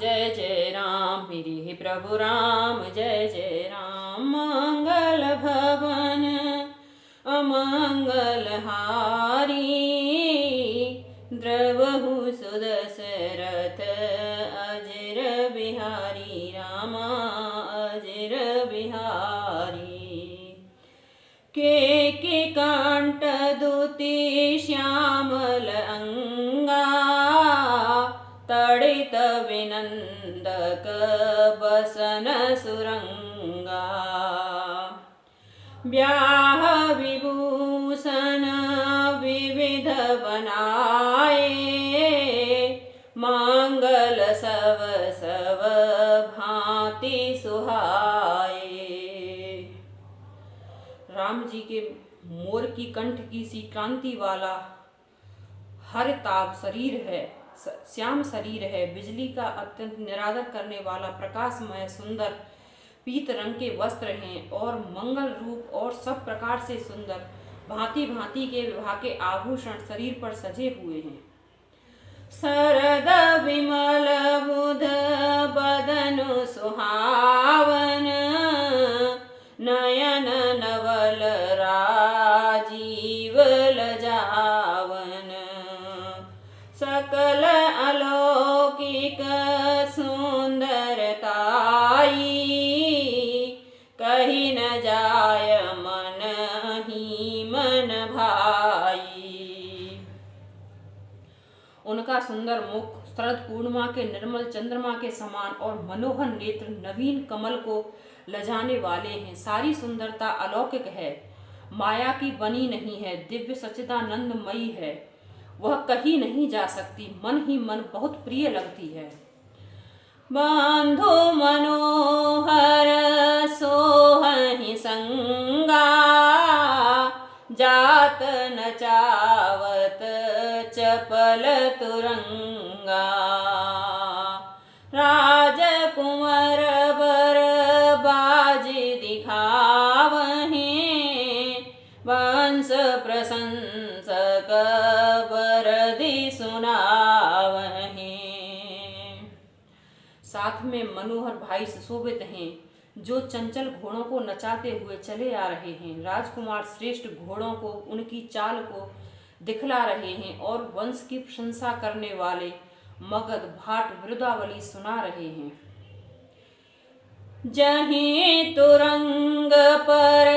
जय जय राम, मेरे प्रभु राम जय जय राम। मंगल भवन अमंगल हारी, द्रवहु सुदशरथ अजर बिहारी रामा अजर बिहारी। के कांट दूती श्यामल अंगा, तड़ित विनंदक बसन सुरंगा। ब्याह विभूषण विविध बनाए, मंगल सब सब भांति सुहाए। राम जी के मोर की कंठ की सी कांति वाला हरताभ शरीर है, श्याम शरीर है। बिजली का अत्यंत निरादर करने वाला प्रकाशमय सुंदर पीत रंग के वस्त्र हैं और मंगल रूप और सब प्रकार से सुंदर भांति भांति के विवाह के आभूषण शरीर पर सजे हुए हैं। शरद विमल बुध बदनु सुहावन, नयन नवल राजीव लजावन। सकल अलौकिक सुंदरताई, कही न जाय मन ही मन भाई। उनका सुंदर मुख शरद पूर्णिमा के निर्मल चंद्रमा के समान और मनोहर नेत्र नवीन कमल को लजाने वाले हैं। सारी सुंदरता अलौकिक है, माया की बनी नहीं है, दिव्य सच्चिदानंदमयी है। वह कही नहीं जा सकती, मन ही मन बहुत प्रिय लगती है। बंधु मनोहर सोहहि संगा, जात नचावत चपल तुरंगा। राजकुंवर बर बाजी दिखावहीं, वंश प्रशंसक बरदी सुनावहीं। साथ में मनोहर भाई सुशोभित हैं, जो चंचल घोड़ों को नचाते हुए चले आ रहे हैं। राजकुमार श्रेष्ठ घोड़ों को उनकी चाल को दिखला रहे हैं और वंश की प्रशंसा करने वाले मगध भाट वृदावली सुना रहे हैं। जहीं तुरंग पर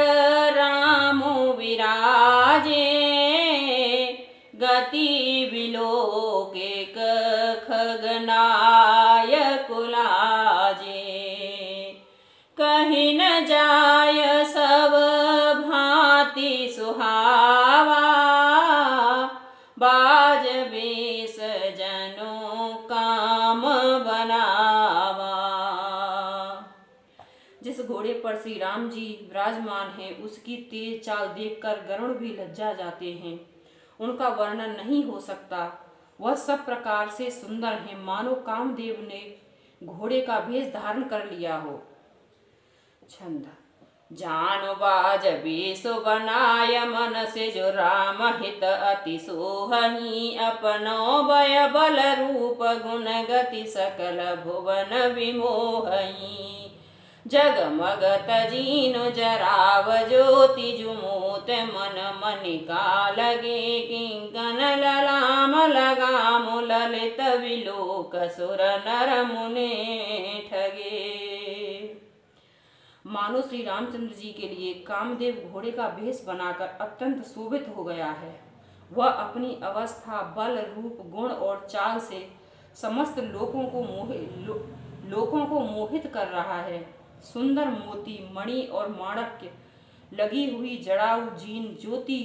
राम विराजे, गति विलोके खगनायक लाजे। कहीं न जाय सब भांति सुहावा, बाज बेस जनों काम बनावा। जिस घोड़े पर श्री राम जी विराजमान हैं, उसकी तेज चाल देखकर गरुड़ भी लज्जा जाते हैं। उनका वर्णन नहीं हो सकता, वह सब प्रकार से सुंदर हैं, मानो कामदेव ने घोड़े का भेष धारण कर लिया हो। छंद। जानो बाज बेसो बनाय, मन से जो राम हित अति सोहहि। अपनो भय बल रूप गुण गति सकल भुवन विमोहहि। जगमग तजीनु जराव ज्योति जुमूत, मन मनिका लगे किंकन ललाम लगाम। ललित विलोक सुर नर मुने ठगे। मानो श्री रामचंद्र जी के लिए कामदेव घोड़े का भेष बनाकर अत्यंत शोभित हो गया है। वह अपनी अवस्था, बल, रूप, गुण और चाल से समस्त लोगों को मोहित कर रहा है। सुंदर मोती, मणि और माणक्य लगी हुई जड़ाऊ जीन ज्योति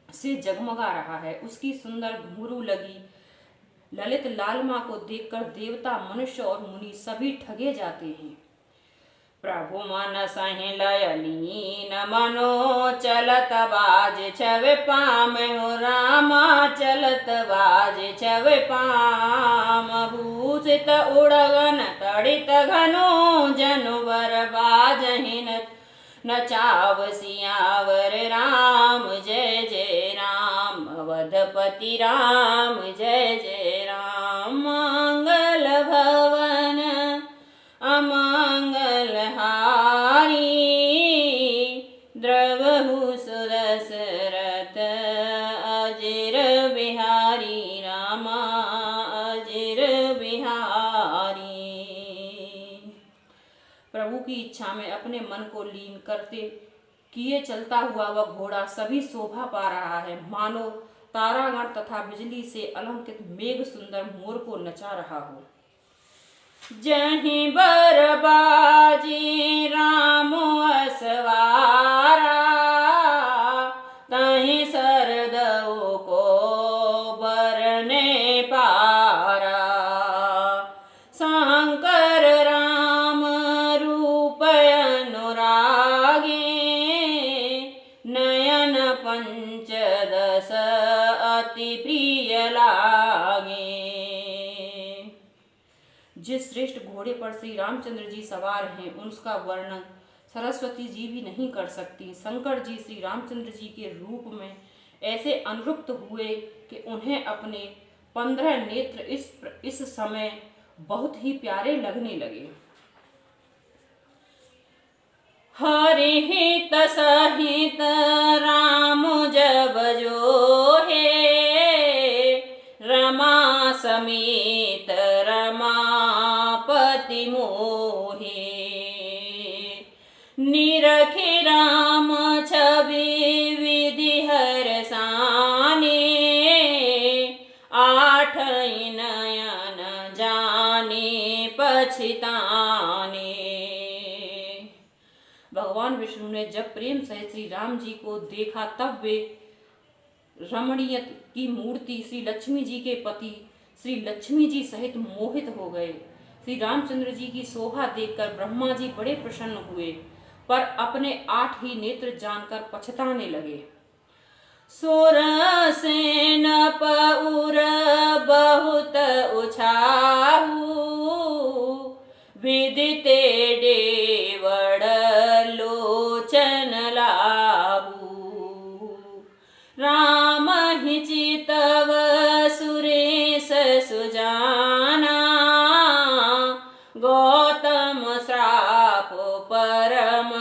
से जगमगा रहा है। उसकी सुंदर घुंघरू लगी ललित लालमा को देखकर देवता, मनुष्य और मुनि सभी ठगे जाते हैं। प्रभु मन सहि लय लीन, मनो चलत बाज छवि पाम। हो रामा चलत बाज छवि पाम। भूषित उड़गन तड़ित घनो, जनुवर बाजहिन नचाव सियावर। राम जय जय राम, अवधपति राम जय जय राम। मंगल भवन प्रभु की इच्छा में अपने मन को लीन करते किए चलता हुआ वह घोड़ा सभी शोभा पा रहा है, मानो तारागण तथा बिजली से अलंकृत मेघ सुंदर मोर को नचा रहा हो। जहीं बरबाजी राम असवारा, तहीं सरदऊ को बरने पारा। शंकर राम रूप अनुरागे, नयन पंचदश अति प्रिय लागे। जिस श्रेष्ठ घोड़े पर श्री रामचंद्र जी सवार हैं, उसका वर्णन सरस्वती जी भी नहीं कर सकती। शंकर जी श्री रामचंद्र जी के रूप में ऐसे अनुरक्त हुए कि उन्हें अपने 15 नेत्र इस समय बहुत ही प्यारे लगने लगे। हरि हित सहित राम जब जो है, रमा समेत रमापति मोहे। निरखि राम छवि विधि हरसाने, आठ नयन जाने पछताने। भगवान विष्णु ने जब प्रेम सहित श्री राम जी को देखा, तब वे रमणीय की मूर्ति श्री लक्ष्मी जी के पति श्री लक्ष्मी जी सहित मोहित हो गए। श्री रामचंद्र जी की शोभा देखकर ब्रह्मा जी बड़े प्रसन्न हुए, पर अपने 8 ही नेत्र जानकर पछताने लगे। सुरसेन पउर बहुत उछाहू, विदिते डेवड़ लोचन लाहू। राम ही चितव सुरेश सुजाना, गौतम श्राप परम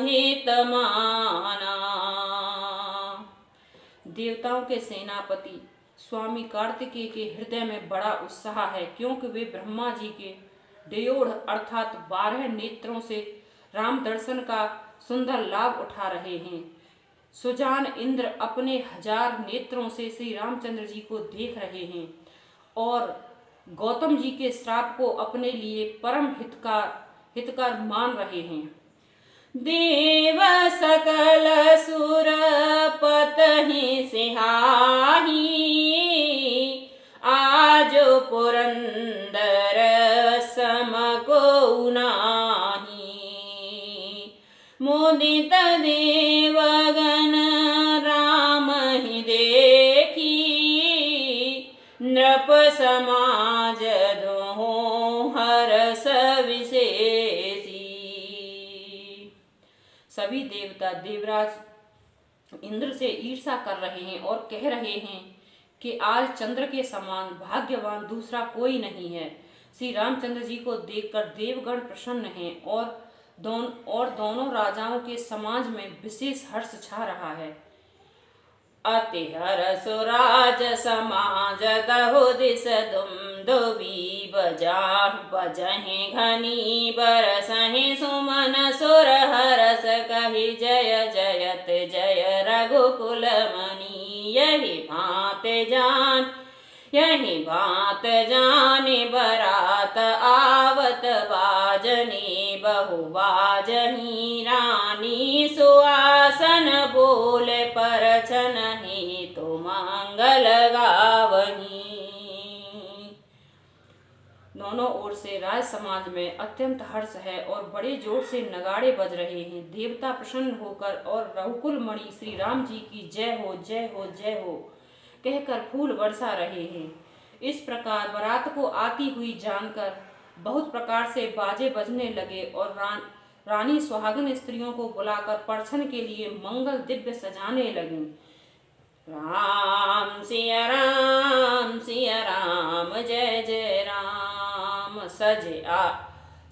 हित माना। देवताओं के सेनापति स्वामी कार्तिकेय के हृदय में बड़ा उत्साह है, क्योंकि वे ब्रह्मा जी के डेयोढ़ अर्थात 12 नेत्रों से राम दर्शन का सुंदर लाभ उठा रहे हैं। सुजान इंद्र अपने 1000 नेत्रों से श्री रामचंद्र जी को देख रहे हैं और गौतम जी के श्राप को अपने लिए परम हितकर मान रहे हैं। देव सकल सुर पतहि सिहाही, आज पुरंदर सम को नाही। मुदित देवगण राम ही देखी, नृप समाज दोहो हरस विशेषी। सभी देवता देवराज इंद्र से ईर्ष्या कर रहे हैं और कह रहे हैं कि आज चंद्र के समान भाग्यवान दूसरा कोई नहीं है। श्री रामचंद्र जी को देखकर देवगण प्रसन्न हैं और दोनों राजाओं के समाज में विशेष हर्ष छा रहा है। अति हर्ष राज समाज दहो दिस दुमदुबी, बजहि घनी बरसहि सुमन सुर हरस कहि जय जयत जय रघुकुल मणि। यही भांत जाने बरात आवत, बाजने बहु बाजही रानी सुआसन बोले परछन ही तो मंगल गावही। दोनों ओर से राज समाज में अत्यंत हर्ष है और बड़े जोर से नगाड़े बज रहे हैं। देवता प्रसन्न होकर और रघुकुल मणि श्री राम जी की जय हो जय हो जय हो कहकर फूल बरसा रहे हैं। इस प्रकार बारात को आती हुई जानकर बहुत प्रकार से बाजे बजने लगे और रानी सुहागन स्त्रियों को बुलाकर परछन के लिए मंगल दिव्य सजाने लगी। राम सिया राम जय जय राम।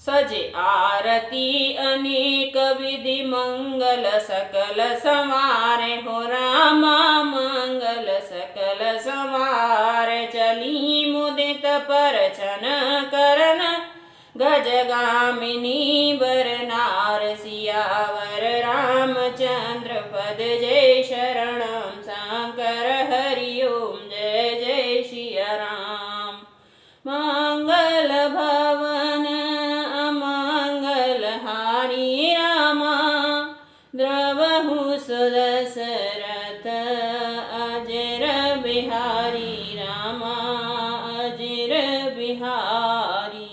सजे आरती अनेक विधि मंगल सकल संवारे हो रामा मंगल सकल संवार। चली मुदित परछन कर गजगामिनी वर नार सियावर रामचंद्र पद जय शरणम शंकर हरि ओम जय जय सिया राम। मंगल भवन अमंगल हारी रामा द्रवहु सुदशरथ अजर बिहारी रामा अजर बिहारी।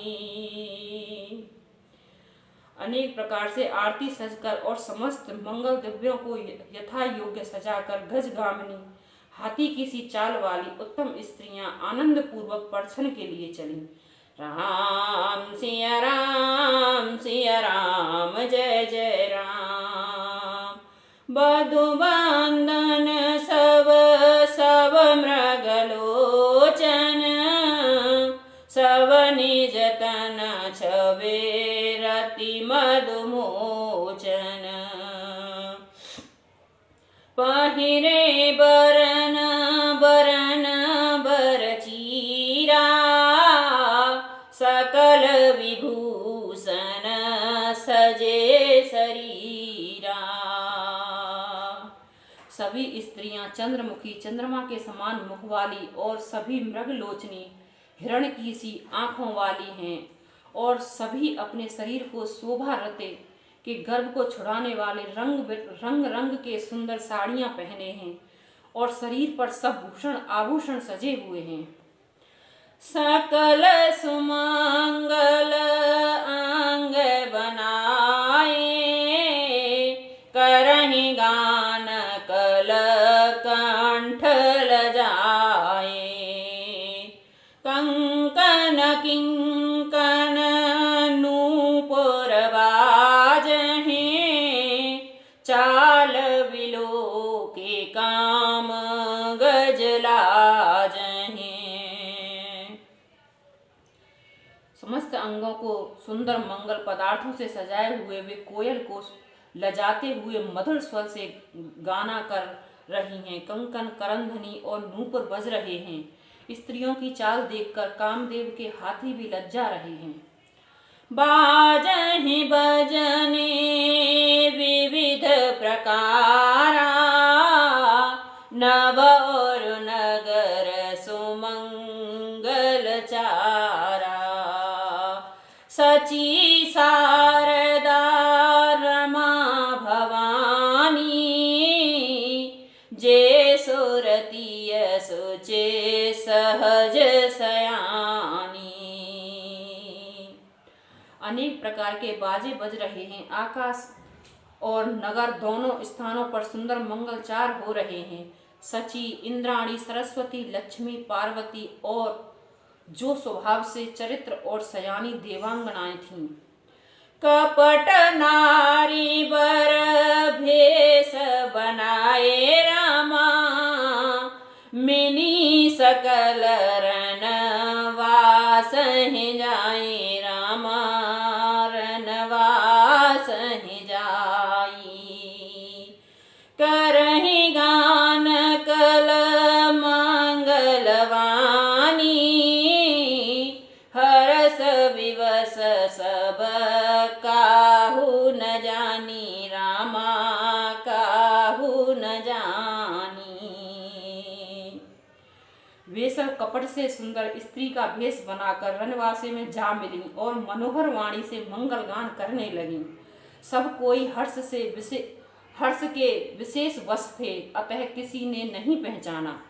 अनेक प्रकार से आरती सजकर और समस्त मंगल द्रव्यों को यथा योग्य सजाकर गजगामिनी हाथी की सी चाल वाली उत्तम स्त्रियां आनंद पूर्वक परछन के लिए चली। राम सिया राम जय जय राम। बधु बंदन सब सब मृगलोचन सब निज तन छवे रति मधुमोचन। पहिरे बरन बरन बरचीरा सकल विभूषण सजे शरीरा। सभी स्त्रियां चंद्रमुखी चंद्रमा के समान मुख वाली और सभी मृगलोचनी हिरण की सी आंखों वाली हैं और सभी अपने शरीर को शोभा रते के गर्भ को छुड़ाने वाले रंग रंग के सुंदर साड़ियां पहने हैं और शरीर पर सब भूषण आभूषण सजे हुए हैं। सकल सुमंगल अंग बनाए करहि गान कल कंठ लजाए। कंकन किंकन नूपुर बाजहि चाल विलो के काम गजलाजहि। समस्त अंगों को सुंदर मंगल पदार्थों से सजाए हुए वे कोयल को लजाते हुए मधुर स्वर से गाना कर रही हैं। कंकन करंधनी और नूपुर बज रहे हैं। स्त्रियों की चाल देखकर कामदेव के हाथी भी लज्जा रहे हैं। बाजहि बजने विविध प्रकारा नव और नगर सुमंगल चारा। सची शारदा रमा भवानी जे सुरतीय सुचे सहज सयानी। अनेक प्रकार के बाजे बज रहे हैं। आकाश और नगर दोनों स्थानों पर सुंदर मंगलचार हो रहे हैं। सची इंद्राणी सरस्वती लक्ष्मी पार्वती और जो स्वभाव से चरित्र और सयानी देवांगनाएं थीं। कपट नारी वर भेष बनाए रामा मिनी सकल रनवास जाए रामा रनवास जाई। करहि गान कल मंगलवानी हरस विवश सब काहू न जानी रामा काहू न जानी। वे सब कपट से सुंदर स्त्री का भेष बनाकर रनवासे में जा मिली और मनोहर वाणी से मंगल गान करने लगी। सब कोई हर्ष के विशेष वश थे, अतः किसी ने नहीं पहचाना।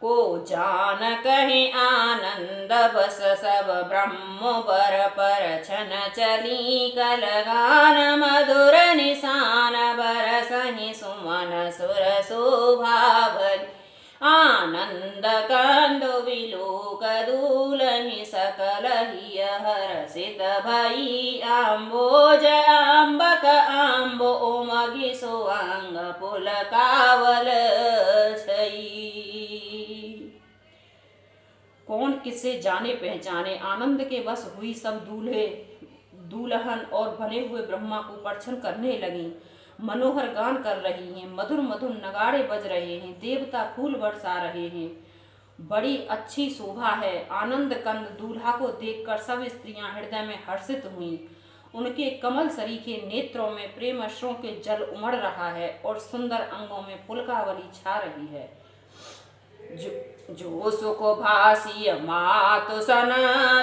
को जान कहे आनंद बस सब ब्रह्म बर पर छन चली कल गान मधुर निशान बरसहि सुमन सुर शोभावली। आनंद कंदो विलोक दूलहि सकल हिय हर्षित भई। आम्बोज आम्बक आम्बो उमगि सुअंग पुलकावल छई। कौन किससे जाने पहचाने आनंद के वश हुई सब दूल्हे दूल्हन और बने हुए ब्रह्मा को परछन करने लगी। मनोहर गान कर रही हैं। मधुर मधुर नगाड़े बज रहे हैं। देवता फूल बरसा रहे हैं बड़ी अच्छी शोभा है। आनंद कंद दूल्हा को देखकर सब स्त्रियां हृदय में हर्षित हुईं। उनके कमल सरीखे नेत्रों में प्रेम अश्रुओं के जल उमड़ रहा है और सुंदर अंगों में पुलकावली छा रही है। जो सुख भासी मातु सन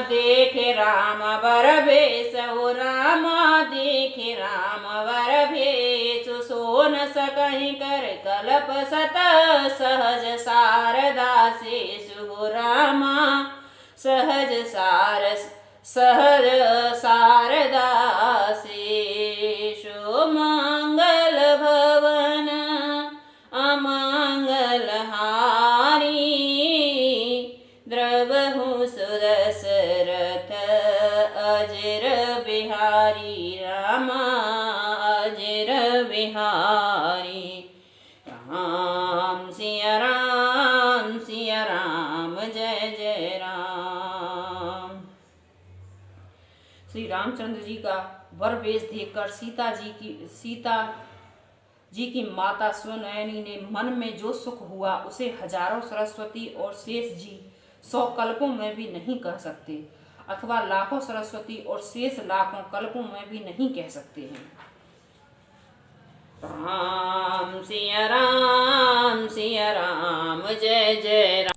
देखे राम वर भेष, हो रामा देखे राम वर भेष। सो न सकहि कर कल्प सत, सहज शारदा शेषु, हो रामा सहज शारदा शेषु। मंगल भवन अमंगल हारी, द्रवहु सुदशरथ अजर बिहारी, रामा अजर बिहारी। राम सिया राम सिया राम, जय जय राम। श्री रामचंद्र जी का वर वेश देखकर सीता जी की माता सुनयनी ने मन में जो सुख हुआ उसे हजारों सरस्वती और शेष जी 100 कल्पों में भी नहीं कह सकते, अथवा लाखों सरस्वती और शेष लाखों कल्पों में भी नहीं कह सकते हैं। राम सिया राम, जय जय राम।